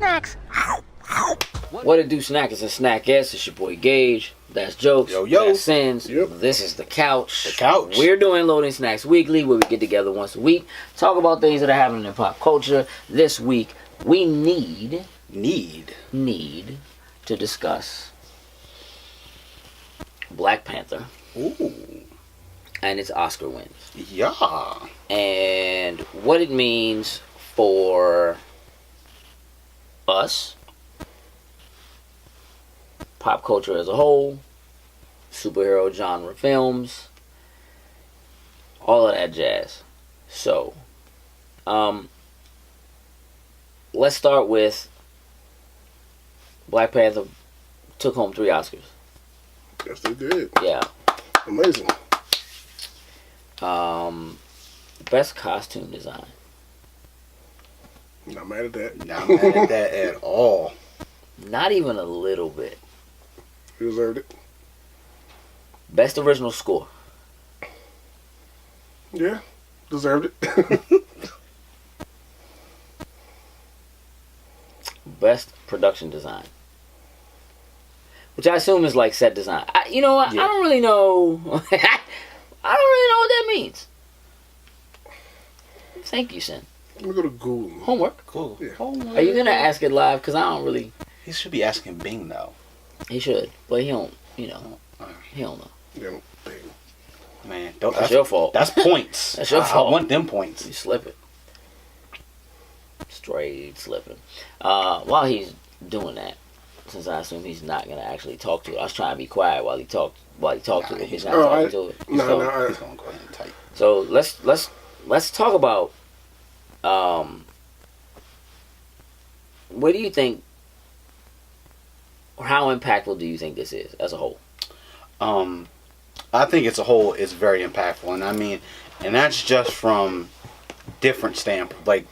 snacks. What it do, snackers and snackettes? It's your boy Gage. That's Jokes. Yo, yo. That's Sins. Yep. This is The Couch. The Couch. We're doing Loading Snacks Weekly, where we get together once a week, talk about things that are happening in pop culture. This week, we need to discuss Black Panther. Ooh. And its Oscar wins. Yeah. And what it means for us, pop culture as a whole, superhero genre films, all of that jazz. So, let's start with Black Panther took home 3 Oscars. Yes, they did. Yeah. Amazing. Best costume design. Not mad at that. Not mad at that at all. Not even a little bit. He deserved it. Best original score. Yeah, deserved it. Best production design. Which I assume is like set design. You know what? Yeah. I don't really know. I don't really know what that means. Thank you, Sin. Let me go to Google. Homework. Cool. Yeah. Homework. Are you going to ask it live? Because I don't really... He should be asking Bing though. He should. But he don't, you know. He don't know. Yeah, dang. Man, That's your fault. That's points. That's your fault. I want them points. You slipping. Straight slipping. While he's doing that, since I assume he's not going to actually talk to it, I was trying to be quiet while he talked to it. He's not talking to it. He's gonna go ahead and type. So let's talk about what do you think, or how impactful do you think this is as a whole? I think as a whole it's very impactful, and I mean, and that's just from different standpoints. Like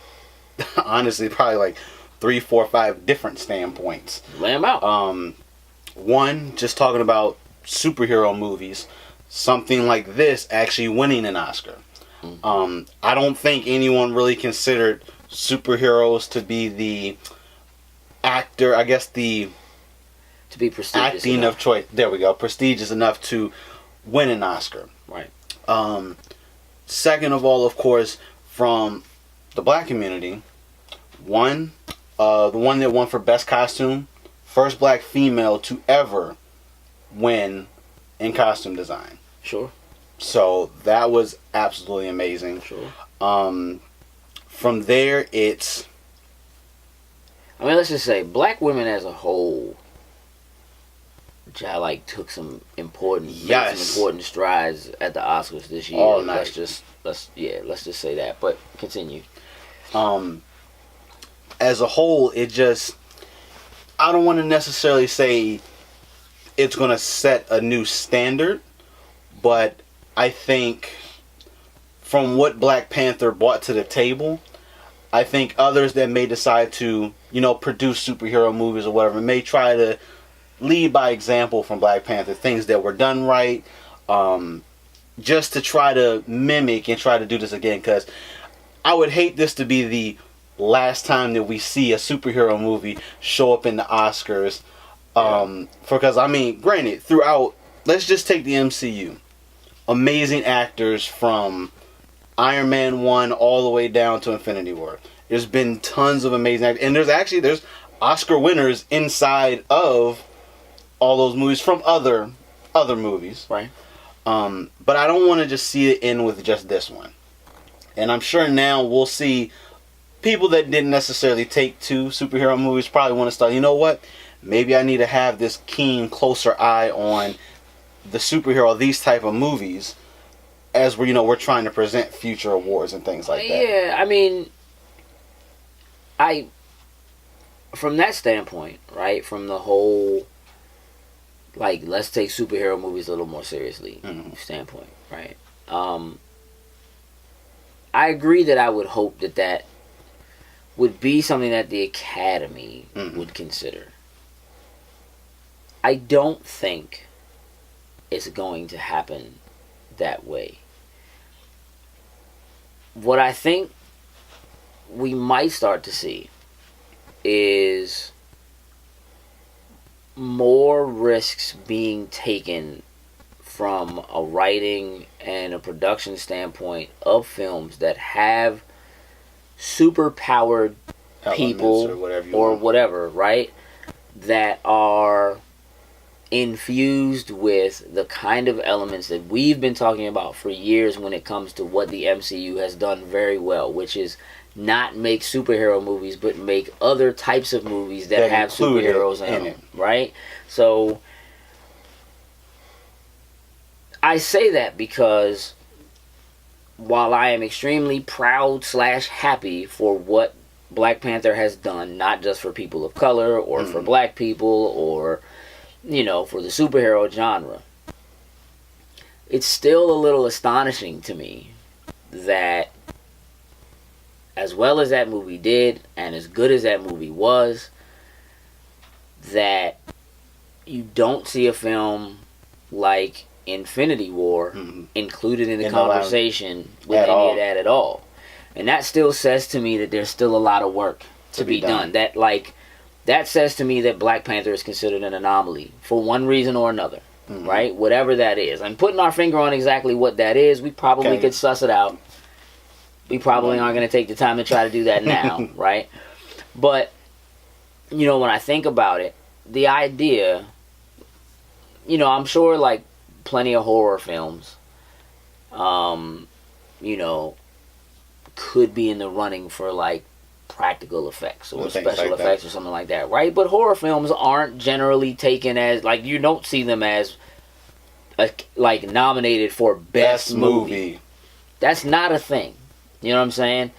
honestly, probably like 3, 4, 5 different standpoints. Lay 'em out. One, just talking about superhero movies, something like this actually winning an Oscar. I don't think anyone really considered superheroes to be the actor, I guess to be prestigious acting enough. of choice. There we go. Prestigious enough to win an Oscar. Right. Second of all, of course, from the black community, the one that won for best costume, first black female to ever win in costume design. Sure. So that was absolutely amazing. Sure. From there, it's... I mean, let's just say black women as a whole, which I like, took some important strides at the Oscars this year. All night. Let's just say that. But continue. As a whole, it just... I don't want to necessarily say it's going to set a new standard, but I think from what Black Panther brought to the table, I think others that may decide to, produce superhero movies or whatever may try to lead by example from Black Panther, things that were done right, just to try to mimic and try to do this again, because I would hate this to be the last time that we see a superhero movie show up in the Oscars. Because, I mean, granted, throughout, let's just take the MCU. Amazing actors from Iron Man 1 all the way down to Infinity War. There's been tons of amazing actors. And there's Oscar winners inside of all those movies from other movies. Right. But I don't want to just see it end with just this one. And I'm sure now we'll see people that didn't necessarily take to superhero movies probably want to start, you know what? Maybe I need to have this keen, closer eye on the superhero, these type of movies, as we're trying to present future awards and things like that. Yeah, I mean, from that standpoint, right, from the whole, like, let's take superhero movies a little more seriously standpoint, right? I agree that I would hope that would be something that the Academy would consider. I don't think it's going to happen that way. What I think we might start to see is more risks being taken from a writing and a production standpoint of films that have super powered people or whatever, right? That are infused with the kind of elements that we've been talking about for years when it comes to what the MCU has done very well, which is not make superhero movies, but make other types of movies that have superheroes in them, right? So I say that because while I am extremely proud / happy for what Black Panther has done, not just for people of color or for black people or, you know, for the superhero genre, it's still a little astonishing to me that as well as that movie did and as good as that movie was, that you don't see a film like Infinity War included in the conversation with any of that at all. And that still says to me that there's still a lot of work to be done. That says to me that Black Panther is considered an anomaly for one reason or another, right? Whatever that is. I'm putting our finger on exactly what that is. We probably could suss it out. We probably aren't going to take the time to try to do that now, right? But, you know, when I think about it, the idea, you know, I'm sure, like, plenty of horror films, you know, could be in the running for, like, practical effects or special effects or something like that, right? But horror films aren't generally taken as, like, you don't see them as, like, nominated for best movie. That's not a thing. You know what I'm saying?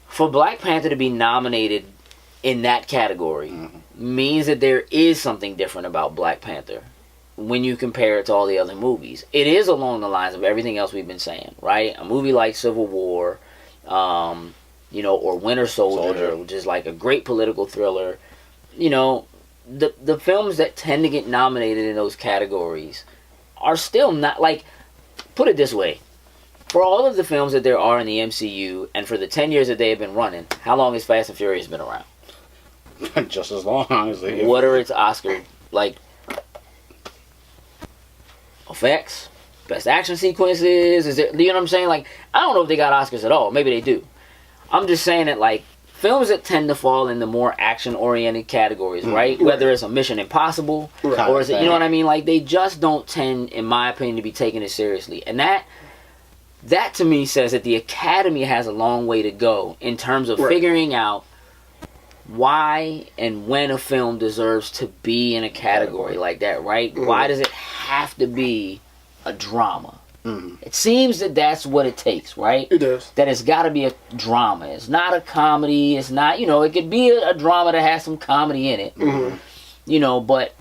For Black Panther to be nominated in that category means that there is something different about Black Panther when you compare it to all the other movies. It is along the lines of everything else we've been saying, right? A movie like Civil War, you know, or Winter Soldier, which is like a great political thriller. You know, the films that tend to get nominated in those categories are still not, like, put it this way. For all of the films that there are in the MCU, and for the 10 years that they have been running, how long has Fast and Furious been around? Just as long, honestly. What are its Oscar, like, effects? Best action sequences? Is there, you know what I'm saying? Like, I don't know if they got Oscars at all. Maybe they do. I'm just saying that, like, films that tend to fall in the more action-oriented categories, right? Whether it's a Mission Impossible, or is it, you know what I mean? Like, they just don't tend, in my opinion, to be taken as seriously. And that to me says that the Academy has a long way to go in terms of figuring out why and when a film deserves to be in a category like that, right? Why does it have to be a drama? It seems that that's what it takes, right? It does. That it's got to be a drama. It's not a comedy. It's not, you know, it could be a drama that has some comedy in it, you know, but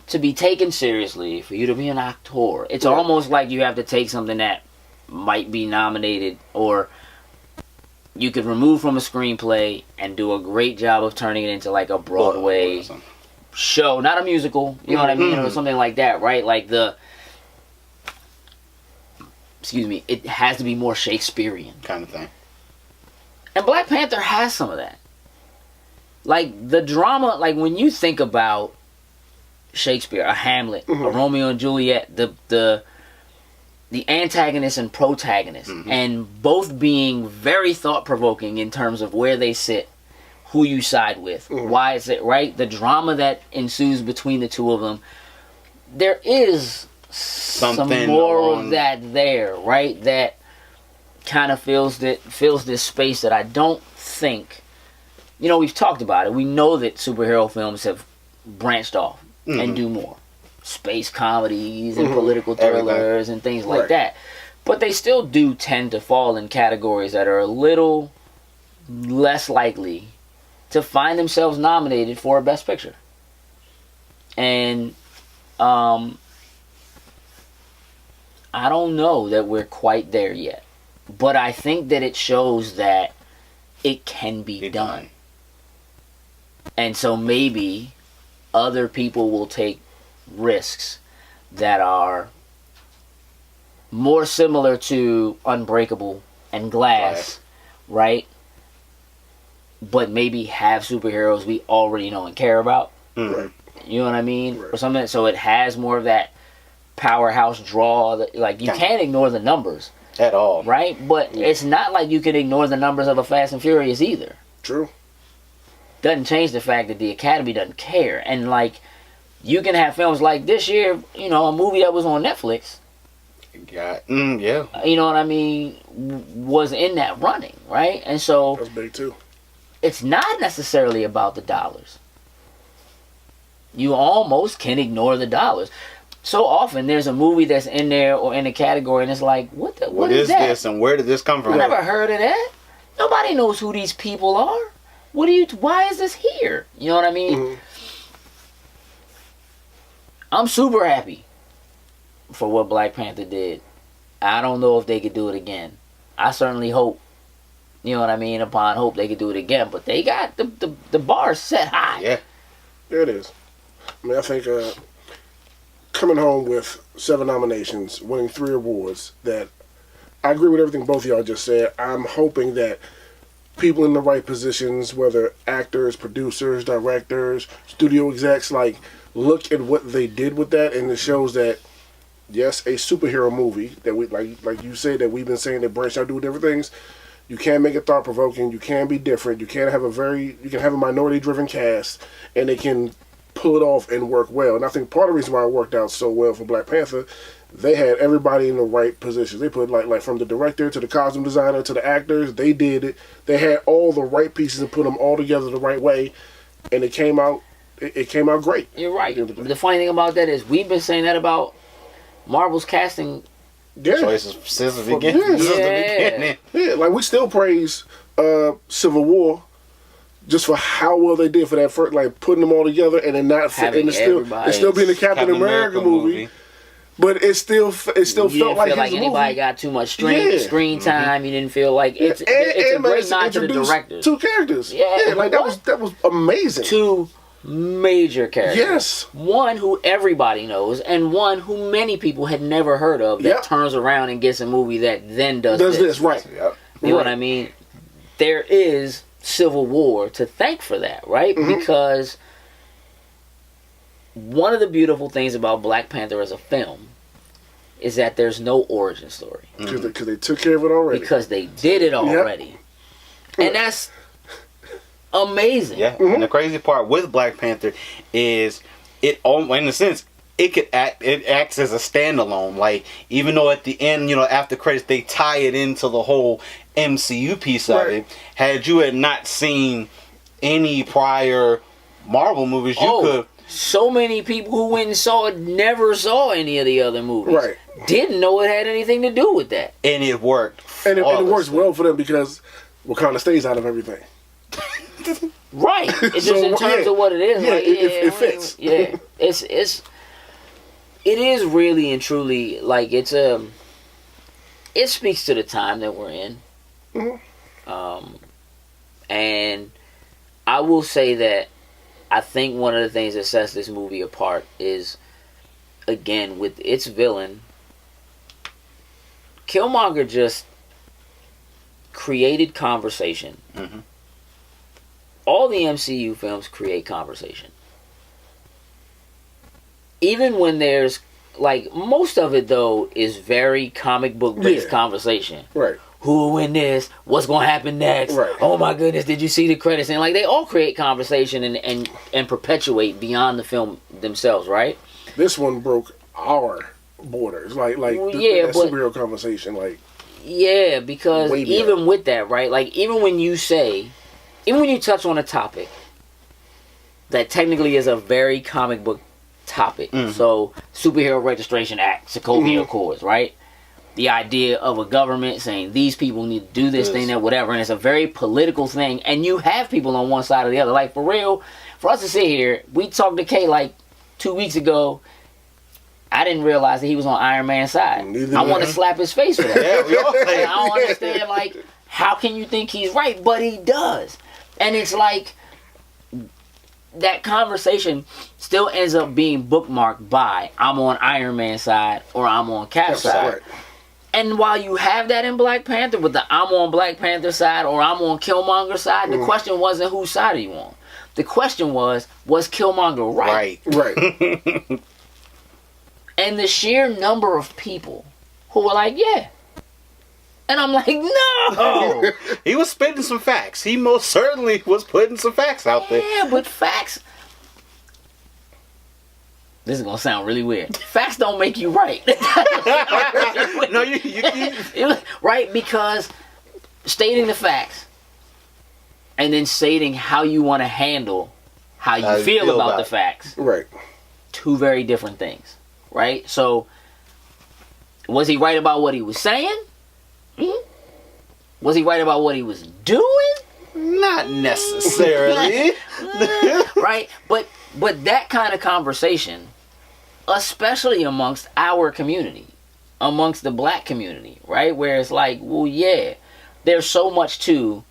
to be taken seriously, for you to be an actor, it's almost like you have to take something that might be nominated, or you could remove from a screenplay and do a great job of turning it into like a Broadway show, not a musical, you know what I mean, or something like that, right? Like it has to be more Shakespearean kind of thing. And Black Panther has some of that. Like the drama, like when you think about Shakespeare, a Hamlet, a Romeo and Juliet, the antagonist and protagonist, and both being very thought-provoking in terms of where they sit, who you side with, why is it, right? The drama that ensues between the two of them, there is some more of that there, right? That kind of fills this space that I don't think, you know, we've talked about it. We know that superhero films have branched off and do more. Space comedies and political thrillers and things like that. But they still do tend to fall in categories that are a little less likely to find themselves nominated for a Best Picture. And I don't know that we're quite there yet. But I think that it shows that it can be done. And so maybe other people will take risks that are more similar to Unbreakable and Glass, right? but maybe have superheroes we already know and care about. Right. You know what I mean? Right. Or something. So it has more of that powerhouse draw. That, like, you can't ignore the numbers. At all. Right? But it's not like you can ignore the numbers of a Fast and Furious either. True. Doesn't change the fact that the Academy doesn't care. And, like, you can have films like this year, you know, a movie that was on Netflix. Yeah. You know what I mean? Was in that running, right? And so That's big too. it's not necessarily about the dollars. You almost can ignore the dollars. So often there's a movie that's in there or in a category and it's like, what is that? This and where did this come from? I never heard of that. Nobody knows who these people are. Why is this here? You know what I mean? Mm-hmm. I'm super happy for what Black Panther did. I don't know if they could do it again. I certainly hope, you know what I mean, upon hope they could do it again. But they got the bar set high. Yeah. There it is. I mean, I think coming home with 7 nominations, winning 3 awards, that I agree with everything both of y'all just said. I'm hoping that people in the right positions, whether actors, producers, directors, studio execs, like, look at what they did with that, and it shows that, yes, a superhero movie that we like you said, that we've been saying that branch out, do different things. You can make it thought provoking. You can be different. You can have a minority driven cast, and they can pull it off and work well. And I think part of the reason why it worked out so well for Black Panther, they had everybody in the right positions. They put like from the director to the costume designer to the actors. They did it. They had all the right pieces and put them all together the right way, and it came out. It came out great. You're right. The funny thing about that is we've been saying that about Marvel's casting. Yeah. Choices since the beginning. Yeah. Since the beginning. Yeah, like we still praise Civil War just for how well they did for that first, like putting them all together and then not Having and it's still being the Captain America movie. But it still felt like feel his like anybody movie. got too much screen time. You didn't feel like it's a great nod to the directors. 2 characters. Yeah, like that was amazing. 2 major characters. Yes. One who everybody knows, and one who many people had never heard of that turns around and gets a movie that then does this. Right. Yep. You know what I mean? There is Civil War to thank for that, right? Mm-hmm. Because one of the beautiful things about Black Panther as a film is that there's no origin story. Because they took care of it already. Because they did it already. And that's amazing. Yeah, and the crazy part with Black Panther is it, in a sense, it acts as a standalone. Like, even though at the end, after credits, they tie it into the whole MCU piece of it. Had you not seen any prior Marvel movies, you could. So many people who went and saw it never saw any of the other movies. Right. Didn't know it had anything to do with that. And it worked. And it works well for them because Wakanda stays out of everything. Right. It's just in terms of what it is. Yeah, like, it fits. Yeah. It is really and truly like it speaks to the time that we're in. Mm-hmm. And I will say that I think one of the things that sets this movie apart is, again, with its villain, Killmonger just created conversation. Mm-hmm. All the MCU films create conversation. Even when there's, like, most of it, though, is very comic book based conversation. Right. Who will win this? What's going to happen next? Right. Oh my goodness, did you see the credits? And, like, they all create conversation and perpetuate beyond the film themselves, right? This one broke our borders. That superhero conversation, like. Yeah, because even with that, right? Like, even when you touch on a topic that technically is a very comic book topic. Mm-hmm. So, Superhero Registration Act, Sokovia Accords, right? The idea of a government saying these people need to do this thing, that whatever, and it's a very political thing, and you have people on one side or the other. Like, for real, for us to sit here, we talked to Kay like 2 weeks ago. I didn't realize that he was on Iron Man's side. I want to slap his face for that. I don't understand, like, how can you think he's right? But he does. And it's like, that conversation still ends up being bookmarked by I'm on Iron Man's side or I'm on Cap's side. Right. And while you have that in Black Panther, with the I'm on Black Panther side or I'm on Killmonger side, the question wasn't whose side are you on. The question was Killmonger right? Right. And the sheer number of people who were like, yeah. And I'm like, no! He was spitting some facts. He most certainly was putting some facts out there. Yeah, but facts... This is going to sound really weird. Facts don't make you right. No, you right? Because stating the facts and then stating how you want to handle how you feel about the facts. Right. Two very different things. Right? So, was he right about what he was saying? Mm-hmm. Was he right about what he was doing? Not necessarily. Right? But that kind of conversation, especially amongst our community, amongst the black community, right? Where it's like, well, yeah, there's so much to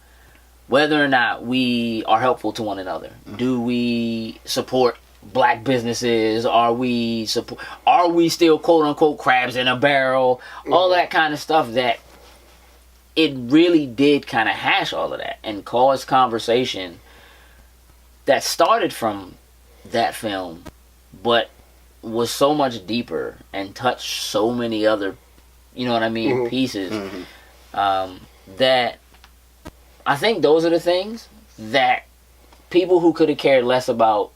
whether or not we are helpful to one another. Do we support black businesses? Are we still quote unquote crabs in a barrel? All that kind of stuff. That it really did kind of hash all of that and cause conversation that started from that film, but was so much deeper and touched so many other, you know what I mean, pieces, that I think those are the things that people who could have cared less about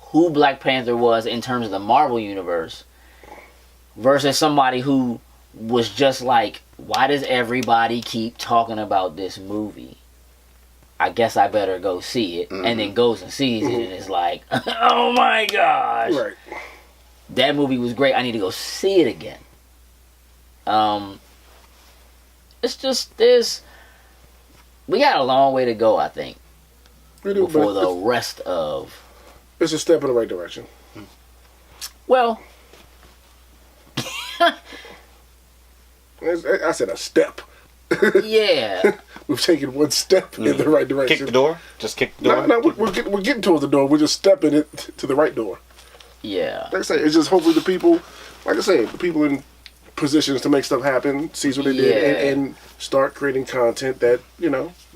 who Black Panther was in terms of the Marvel Universe versus somebody who was just like, why does everybody keep talking about this movie? I guess I better go see it. And then goes and sees it and is like, oh my gosh. Right. That movie was great. I need to go see it again. It's just we got a long way to go, I think, before the rest of... It's a step in the right direction. Well... I said a step. Yeah. We've taken one step in the right direction. Kick the door? Just kick the door? No, we're getting towards the door. We're just stepping it to the right door. Yeah. Like I say, it's just hopefully the people, like I say, the people in positions to make stuff happen, sees what they did, and start creating content that,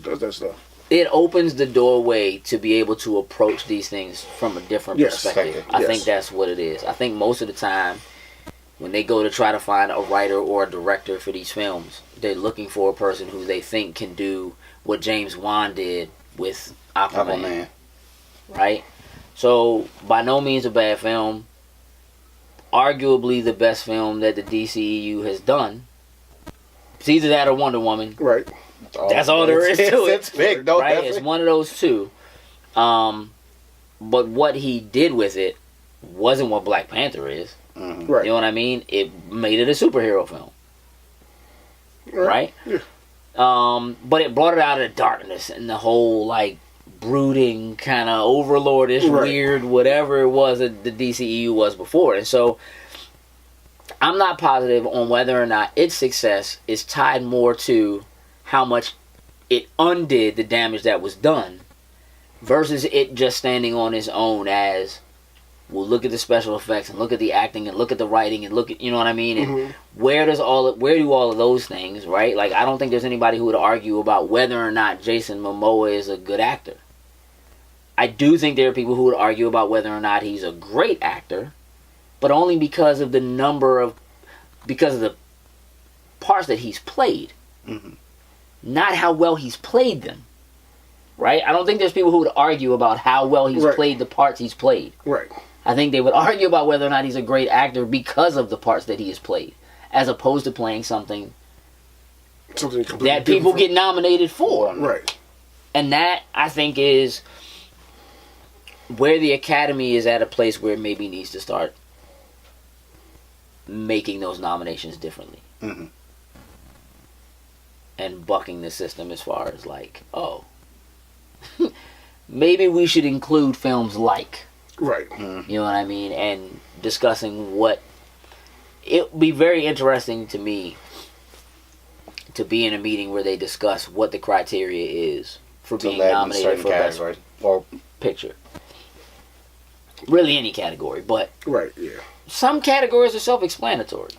does that stuff. It opens the doorway to be able to approach these things from a different perspective. I think that's what it is. I think most of the time, when they go to try to find a writer or a director for these films, they're looking for a person who they think can do what James Wan did with Aquaman. Right? So, by no means a bad film. Arguably the best film that the DCEU has done. It's either that or Wonder Woman. Right. That's all there is to it. It's big, though. Right? It's one of those two. But what he did with it wasn't what Black Panther is. Right. You know what I mean? It made it a superhero film. Right? Yeah. But it brought it out of the darkness and the whole, like, brooding, kind of overlordish, weird, whatever it was that the DCEU was before. And so, I'm not positive on whether or not its success is tied more to how much it undid the damage that was done versus it just standing on its own as, well, look at the special effects and look at the acting and look at the writing and look at, you know what I mean? And where do all of those things, right? Like, I don't think there's anybody who would argue about whether or not Jason Momoa is a good actor. I do think there are people who would argue about whether or not he's a great actor, but only because of the parts that he's played. Not how well he's played them. Right? I don't think there's people who would argue about how well he's played the parts he's played. Right. I think they would argue about whether or not he's a great actor because of the parts that he has played, as opposed to playing something that people get nominated for. Right. And that, I think, is where the Academy is at a place where it maybe needs to start making those nominations differently. And bucking the system as far as, like, oh, maybe we should include films like... Right. You know what I mean? And discussing what... It would be very interesting to me to be in a meeting where they discuss what the criteria is for being nominated for Best or Picture. Really any category, but... Right, yeah. Some categories are self-explanatory.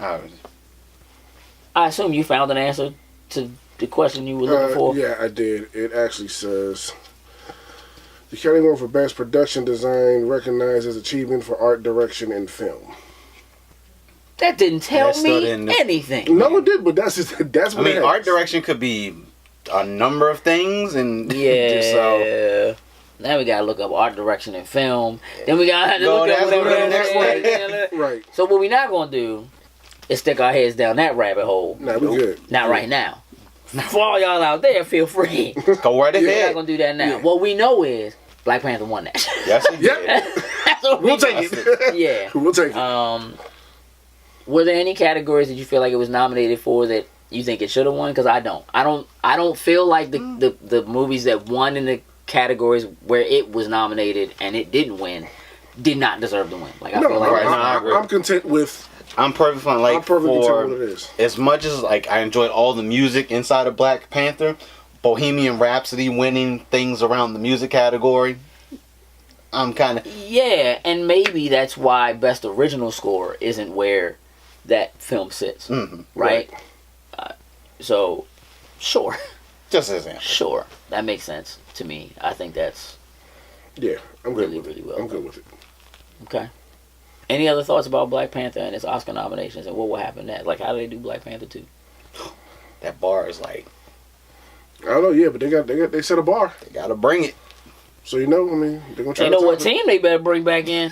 I assume you found an answer to the question you were looking for. Yeah, I did. It actually says the Academy Award for Best Production Design recognizes achievement for art direction in film. That didn't tell me anything. No, it did, but that's what it has. art direction could be a number of things, and yeah. Now we gotta look up art direction in film. Then we gotta have to look up whatever the next one. Right. So what we not gonna do is stick our heads down that rabbit hole. Nah, we good. Not right now. For all y'all out there, feel free. Go right ahead. We're not gonna do that now. Yeah. What we know is Black Panther won that. Yes, it did. That's what We'll take it. Yeah. We'll take it. Were there any categories that you feel like it was nominated for that you think it should have won? Because I don't. I don't feel like the movies that won in the categories where it was nominated and it didn't win did not deserve to win. Like I feel like I agree. I'm content with. I'm perfectly fine. Like, I'm perfectly content with what it is. As much as like I enjoyed all the music inside of Black Panther, Bohemian Rhapsody winning things around the music category, I'm kind of and maybe that's why Best Original Score isn't where that film sits, right? So, sure. Just as example. Sure, that makes sense to me. I think that's I'm good really, with really it. well I'm done. good with it. Okay. Any other thoughts about Black Panther and its Oscar nominations and what will happen next? Like, how do they do Black Panther 2? That bar is like, I don't know, yeah, but they set a bar. they gotta bring it. So you know, I mean, they're gonna try. They know what team they better bring back in.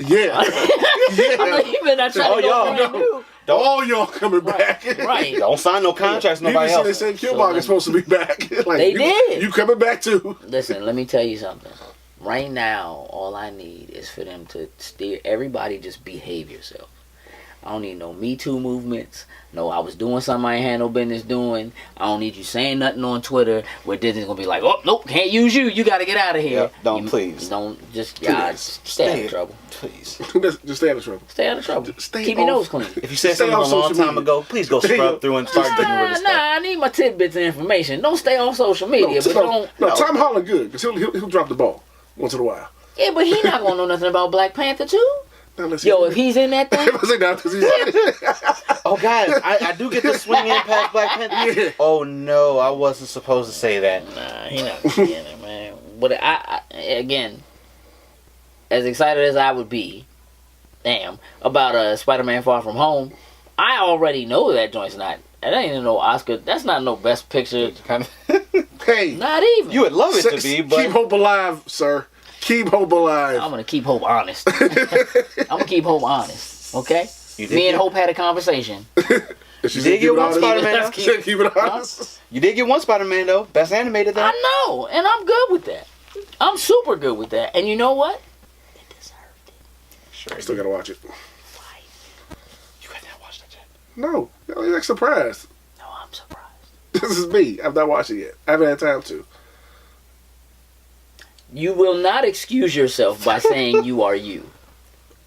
Yeah. You better not try to go brand new. All y'all coming back. Right. Don't sign no contracts. You Nobody even else. say Killmonger is supposed to be back. Like, They did. You coming back too? Listen, let me tell you something. Right now, all I need is for them to steer everybody. Just behave yourself. I don't need no Me Too movements. No, I was doing something I ain't had no business doing. I don't need you saying nothing on Twitter where Disney's gonna be like, oh nope, can't use you. You gotta get out of here. Yeah, please. Don't just stay out of trouble. Please. Just stay out of trouble. Stay out of trouble. Stay Keep your off- nose clean. If you said Stay something a off long social time media. ago, please go scrub through and start getting rid of stuff. I need my tidbits of information. Don't stay on social media, but don't. No, Tom Holland good because he'll drop the ball once in a while. Yeah, but he not gonna know nothing about Black Panther too. Yo, if he's in that thing, Oh, guys, I do get the swing impact Black Panther. Yeah. Oh, no, I wasn't supposed to say that. nah, he not gonna be in it, man. But I again, as excited as I would be, about Spider-Man: Far From Home, I already know that joint's not. That ain't no Oscar. That's not no Best Picture. Hey, Not even. You would love it to be, but keep hope alive, sir. Keep hope alive. I'm gonna keep Hope honest. I'm gonna keep Hope honest. Okay. Me and Hope had a conversation. You did get one Spider-Man, Let's keep it honest. you did get one Spider-Man, though. Best animated, though. I know, and I'm good with that. I'm super good with that. And you know what? It deserved it. Sure. Still gotta watch it. Why? You have not watched that yet. No, you're like surprised. No, I'm surprised. This is me. I've not watched it yet. I haven't had time to. You will not excuse yourself by saying you are you.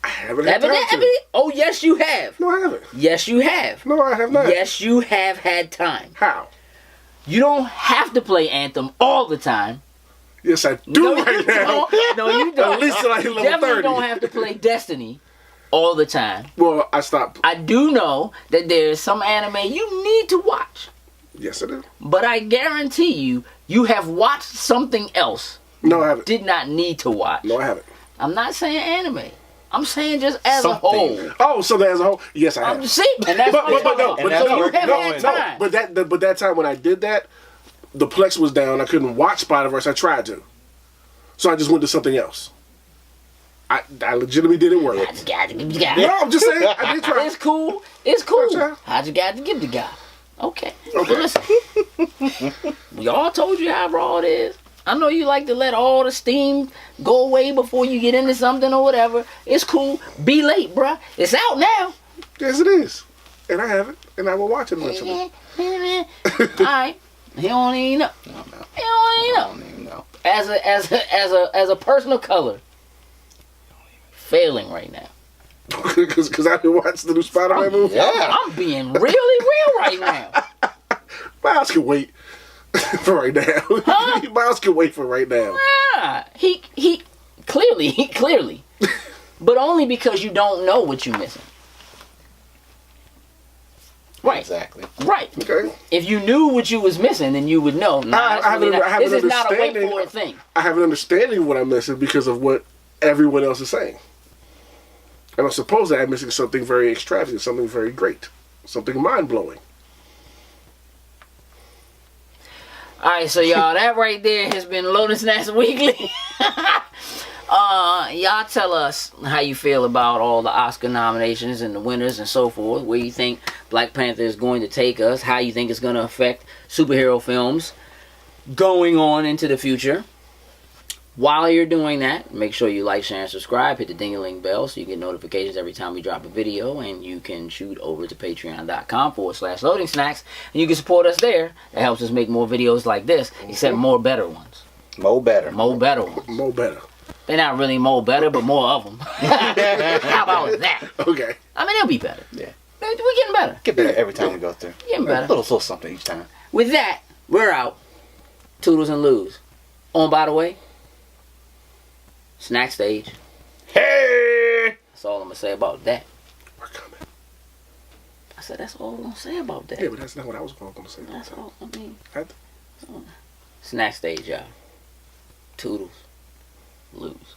I haven't had time to. Oh, yes, you have. No, I haven't. Yes, you have. No, I have not. Yes, you have had time. How? You don't have to play Anthem all the time. Yes, I do No, right you now. don't. No, you don't. At least till I hit level Definitely 30. don't have to play Destiny all the time. Well, I stopped. I do know that there's some anime you need to watch. Yes, I do. But I guarantee you have watched something else No, I haven't. did not need to watch. No, I haven't. I'm not saying anime. I'm saying just as Something. a whole. Oh, so as a whole, yes, I have. I'm see, and that's But what no, I'm talking but about. that's So you where have we're had going. time. But that time when I did that, the Plex was down. I couldn't watch Spider-Verse. I tried to, so I just went to something else. I legitimately didn't work. I just got to give the guy. No, I'm just saying I did try. It's cool. It's cool. Okay. I just got to give the guy. Okay. Okay. Listen. We all told you how raw it is. I know you like to let all the steam go away before you get into something or whatever. It's cool. Be late, bruh. It's out now. Yes, it is, and I have it, and I will watch it eventually. Alright. He don't even know. No. He don't even know. I don't even know. As a person of color, failing right now. Because I didn't watch the new Spider-Man movie. Yeah. I'm being really real right now. Miles can wait for right now. Huh? Miles can wait for right now. Ah, he clearly, but only because you don't know what you're missing. Right. Exactly. Right. Okay. If you knew what you was missing, then you would know. Nah, this is not a wait for it thing. I have an understanding of what I'm missing because of what everyone else is saying. And I suppose that I'm missing something very extravagant, something very great, something mind-blowing. Alright, so y'all, that right there has been Loaded Snacks Weekly. Y'all tell us how you feel about all the Oscar nominations and the winners and so forth. Where you think Black Panther is going to take us. How you think it's going to affect superhero films going on into the future. While you're doing that, make sure you like, share, and subscribe. Hit the ding-a-ling bell so you get notifications every time we drop a video. And you can shoot over to patreon.com/loading snacks. And you can support us there. That helps us make more videos like this, except more better ones. More better. More better ones. More better. They're not really more better, but more of them. How about that? Okay. I mean, it'll be better. Yeah. We're getting better. Get better every time we go through. Getting better. A little something each time. With that, we're out. Toodles and Lose. On, by the way, Snack Stage. Hey! That's all I'm going to say about that. We're coming. I said, that's all I'm going to say about that. Yeah, but that's not what I was going to say. That's all. I mean, I- Snack Stage, y'all. Toodles. Lose.